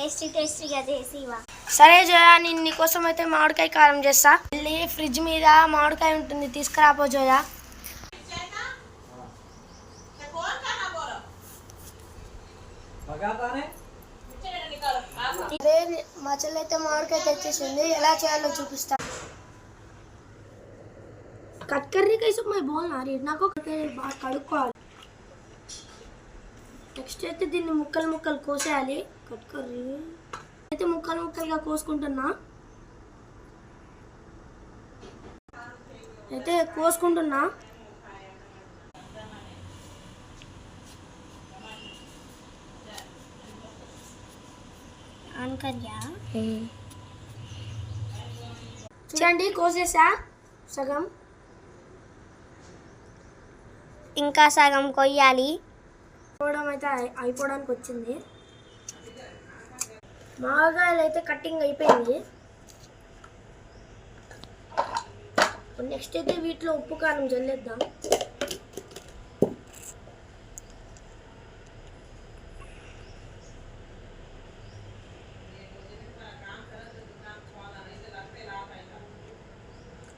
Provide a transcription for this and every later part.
టేస్టీగా చేసి ఇవా. సరే జోయా, నేను నీకోసం అయితే మామిడికాయ కారం చేస్తా. మళ్ళీ ఫ్రిడ్జ్ మీద మామిడికాయ ఉంటుంది, తీసుకురాపో జోయా. మా చెల్లి అయితే మామిడికాయ తెచ్చేసింది, ఎలా చేయాలో చూపిస్తా. కట్కర్రీ కైసే मैं बोलना रही నాకు బాగా కడుక్కోవాలి. నెక్స్ట్ అయితే దీన్ని ముక్కలు ముక్కలు కోసేయాలి. కట్కర్రీ అయితే ముక్కలు ముక్కలుగా కోసుకుంటున్నా. చూడండి, కోసేసా సగం, ఇంకా సగం కొయ్యాలి. కోయడం అయితే అయిపోవడానికి వచ్చింది. మామిడికాయలు అయితే కట్టింగ్ అయిపోయింది. నెక్స్ట్ అయితే వీటిలో ఉప్పు కారం జల్లేద్దాం.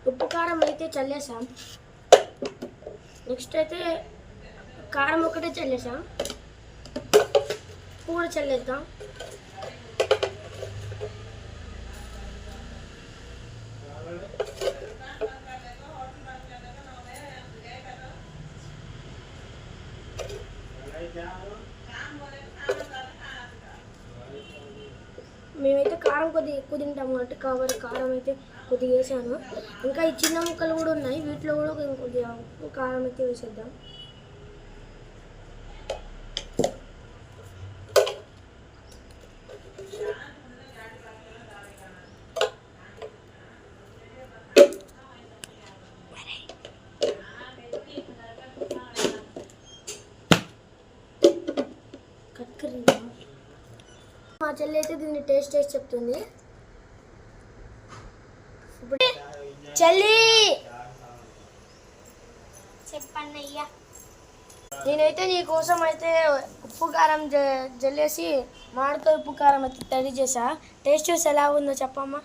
ఉప్పు కారం అయితే చల్లేసాం. నెక్స్ట్ అయితే కారం ఒకటే చల్లేసాం, ఉప్పు కూడా చల్లేద్దాం. మేమైతే కారం కొద్దిగా ఎక్కువ తింటాము కాబట్టి కారం అయితే కొద్దిగా వేసాను. ఇంకా ఈ చిన్న ముక్కలు కూడా ఉన్నాయి, వీటిలో కూడా కొద్దిగా ఉప్పు కారం అయితే వేసేద్దాం. మా చెల్లి అయితే దీన్ని టేస్ట్ చేసి చెప్తుంది. ఇప్పుడు చెల్లి చెప్పన్నయ్యా, నేనైతే నీ కోసం అయితే ఉప్పు కారం జల్లేసి మామిడికాయ ఉప్పు కారం అయితే రెడీ చేసా. టేస్ట్ చూసి ఎలా ఉందో చెప్పమ్మా.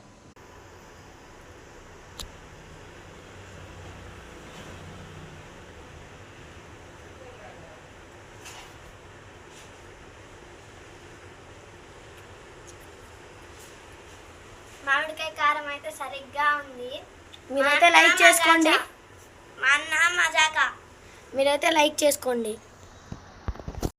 మామిడికాయ కారం అయితే సరిగ్గా ఉంది. మీరైతే లైక్ చేసుకోండి. మా అన్న మజాక. మీరైతే లైక్ చేసుకోండి.